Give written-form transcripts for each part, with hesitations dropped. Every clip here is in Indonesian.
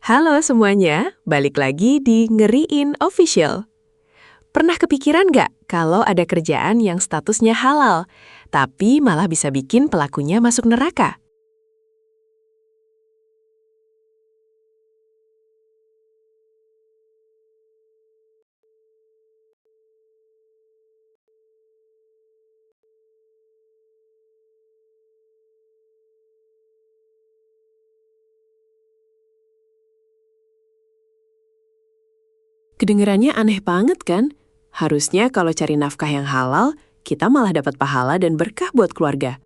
Halo semuanya, balik lagi di Ngeriin Official. Pernah kepikiran nggak kalau ada kerjaan yang statusnya halal, tapi malah bisa bikin pelakunya masuk neraka? Kedengerannya aneh banget kan? Harusnya kalau cari nafkah yang halal, kita malah dapat pahala dan berkah buat keluarga.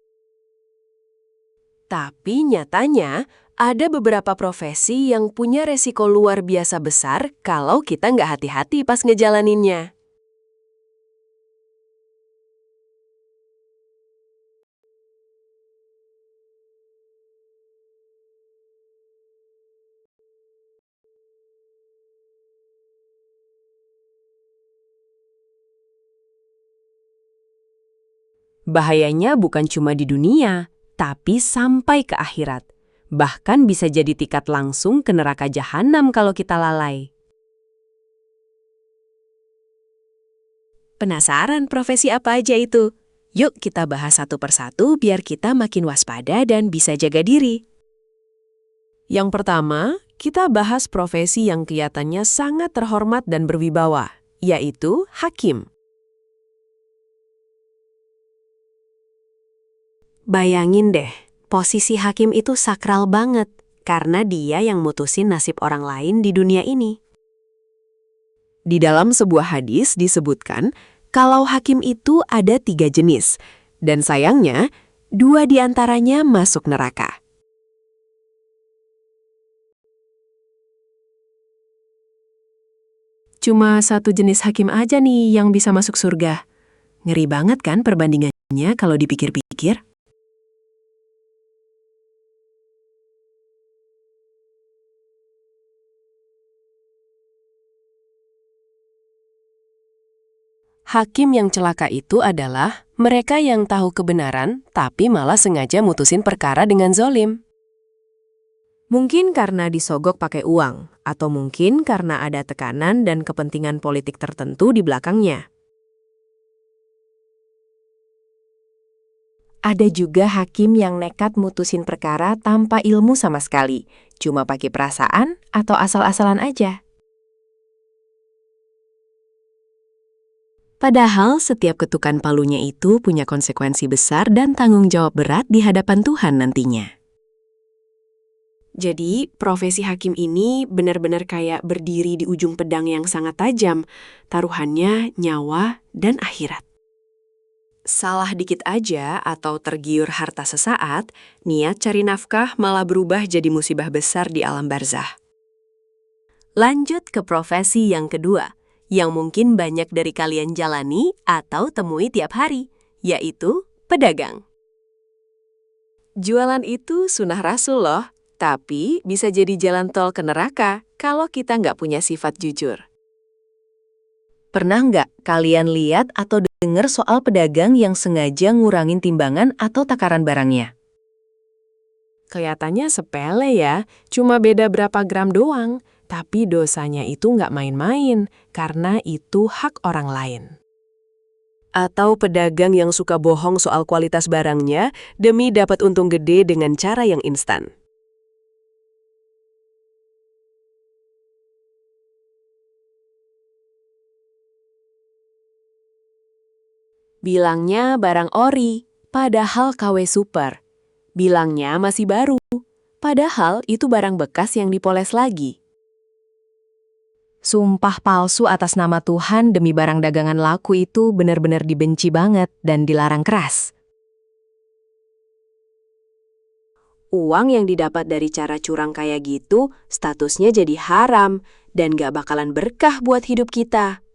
Tapi nyatanya, ada beberapa profesi yang punya resiko luar biasa besar kalau kita nggak hati-hati pas ngejalaninnya. Bahayanya bukan cuma di dunia, tapi sampai ke akhirat. Bahkan bisa jadi tiket langsung ke neraka jahanam kalau kita lalai. Penasaran profesi apa aja itu? Yuk kita bahas satu persatu biar kita makin waspada dan bisa jaga diri. Yang pertama, kita bahas profesi yang kelihatannya sangat terhormat dan berwibawa, yaitu hakim. Bayangin deh, posisi hakim itu sakral banget, karena dia yang mutusin nasib orang lain di dunia ini. Di dalam sebuah hadis disebutkan, kalau hakim itu ada 3 jenis, dan sayangnya, 2 diantaranya masuk neraka. Cuma 1 jenis hakim aja nih yang bisa masuk surga. Ngeri banget kan perbandingannya kalau dipikir-pikir? Hakim yang celaka itu adalah mereka yang tahu kebenaran tapi malah sengaja mutusin perkara dengan zolim. Mungkin karena disogok pakai uang, atau mungkin karena ada tekanan dan kepentingan politik tertentu di belakangnya. Ada juga hakim yang nekat mutusin perkara tanpa ilmu sama sekali, cuma pakai perasaan atau asal-asalan aja. Padahal setiap ketukan palunya itu punya konsekuensi besar dan tanggung jawab berat di hadapan Tuhan nantinya. Jadi, profesi hakim ini benar-benar kayak berdiri di ujung pedang yang sangat tajam, taruhannya nyawa dan akhirat. Salah dikit aja atau tergiur harta sesaat, niat cari nafkah malah berubah jadi musibah besar di alam barzah. Lanjut ke profesi yang kedua, yang mungkin banyak dari kalian jalani atau temui tiap hari, yaitu pedagang. Jualan itu sunnah Rasul loh, tapi bisa jadi jalan tol ke neraka kalau kita nggak punya sifat jujur. Pernah nggak kalian lihat atau dengar soal pedagang yang sengaja ngurangin timbangan atau takaran barangnya? Kelihatannya sepele ya, cuma beda berapa gram doang. Tapi dosanya itu nggak main-main, karena itu hak orang lain. Atau pedagang yang suka bohong soal kualitas barangnya demi dapat untung gede dengan cara yang instan. Bilangnya barang ori, padahal KW super. Bilangnya masih baru, padahal itu barang bekas yang dipoles lagi. Sumpah palsu atas nama Tuhan demi barang dagangan laku itu benar-benar dibenci banget dan dilarang keras. Uang yang didapat dari cara curang kayak gitu, statusnya jadi haram dan gak bakalan berkah buat hidup kita.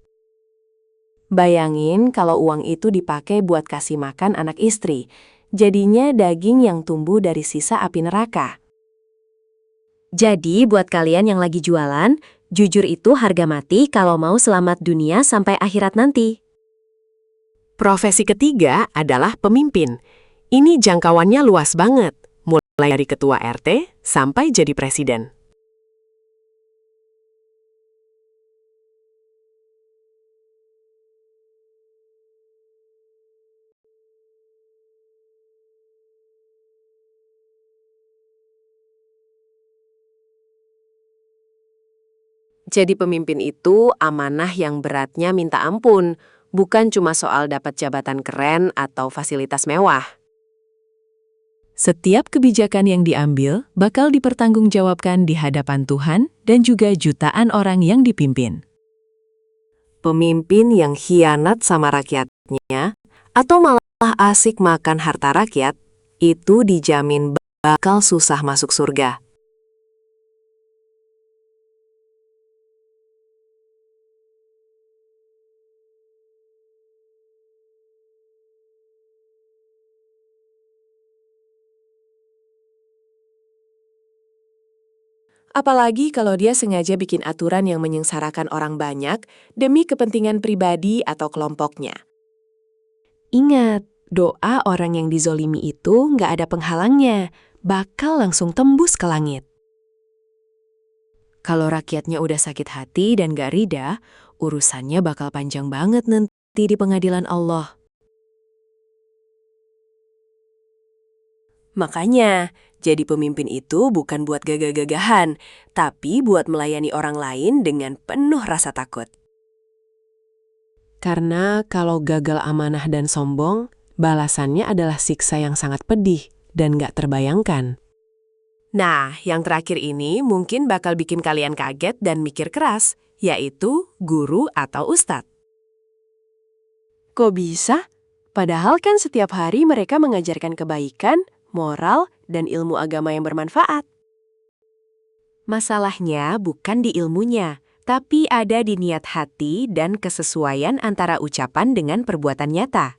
Bayangin kalau uang itu dipakai buat kasih makan anak istri, jadinya daging yang tumbuh dari sisa api neraka. Jadi buat kalian yang lagi jualan, jujur itu harga mati kalau mau selamat dunia sampai akhirat nanti. Profesi ketiga adalah pemimpin. Ini jangkauannya luas banget, mulai dari ketua RT sampai jadi presiden. Jadi pemimpin itu amanah yang beratnya minta ampun, bukan cuma soal dapat jabatan keren atau fasilitas mewah. Setiap kebijakan yang diambil bakal dipertanggungjawabkan di hadapan Tuhan dan juga jutaan orang yang dipimpin. Pemimpin yang khianat sama rakyatnya, atau malah asik makan harta rakyat, itu dijamin bakal susah masuk surga. Apalagi kalau dia sengaja bikin aturan yang menyengsarakan orang banyak demi kepentingan pribadi atau kelompoknya. Ingat, doa orang yang dizolimi itu nggak ada penghalangnya, bakal langsung tembus ke langit. Kalau rakyatnya udah sakit hati dan gak rida, urusannya bakal panjang banget nanti di pengadilan Allah. Makanya, jadi pemimpin itu bukan buat gagah-gagahan, tapi buat melayani orang lain dengan penuh rasa takut. Karena kalau gagal amanah dan sombong, balasannya adalah siksa yang sangat pedih dan gak terbayangkan. Nah, yang terakhir ini mungkin bakal bikin kalian kaget dan mikir keras, yaitu guru atau ustadz. Kok bisa? Padahal kan setiap hari mereka mengajarkan kebaikan, moral, dan ilmu agama yang bermanfaat. Masalahnya bukan di ilmunya, tapi ada di niat hati dan kesesuaian antara ucapan dengan perbuatan nyata.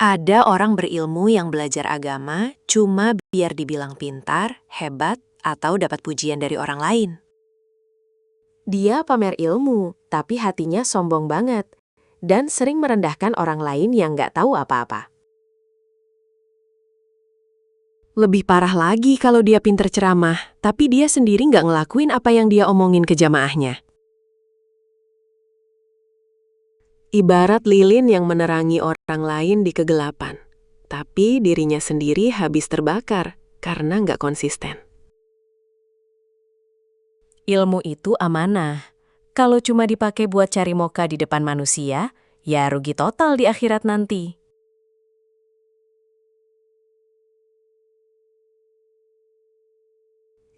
Ada orang berilmu yang belajar agama cuma biar dibilang pintar, hebat, atau dapat pujian dari orang lain. Dia pamer ilmu, tapi hatinya sombong banget, dan sering merendahkan orang lain yang nggak tahu apa-apa. Lebih parah lagi kalau dia pinter ceramah, tapi dia sendiri nggak ngelakuin apa yang dia omongin ke jamaahnya. Ibarat lilin yang menerangi orang lain di kegelapan, tapi dirinya sendiri habis terbakar karena nggak konsisten. Ilmu itu amanah. Kalau cuma dipakai buat cari moka di depan manusia, ya rugi total di akhirat nanti.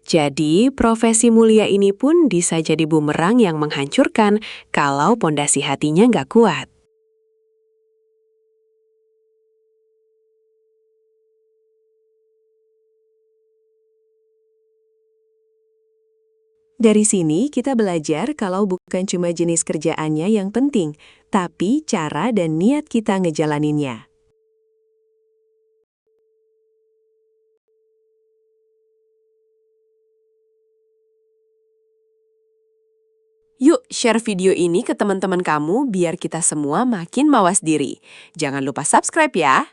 Jadi, profesi mulia ini pun bisa jadi bumerang yang menghancurkan kalau pondasi hatinya nggak kuat. Dari sini kita belajar kalau bukan cuma jenis kerjaannya yang penting, tapi cara dan niat kita ngejalaninnya. Yuk, share video ini ke teman-teman kamu biar kita semua makin mawas diri. Jangan lupa subscribe ya!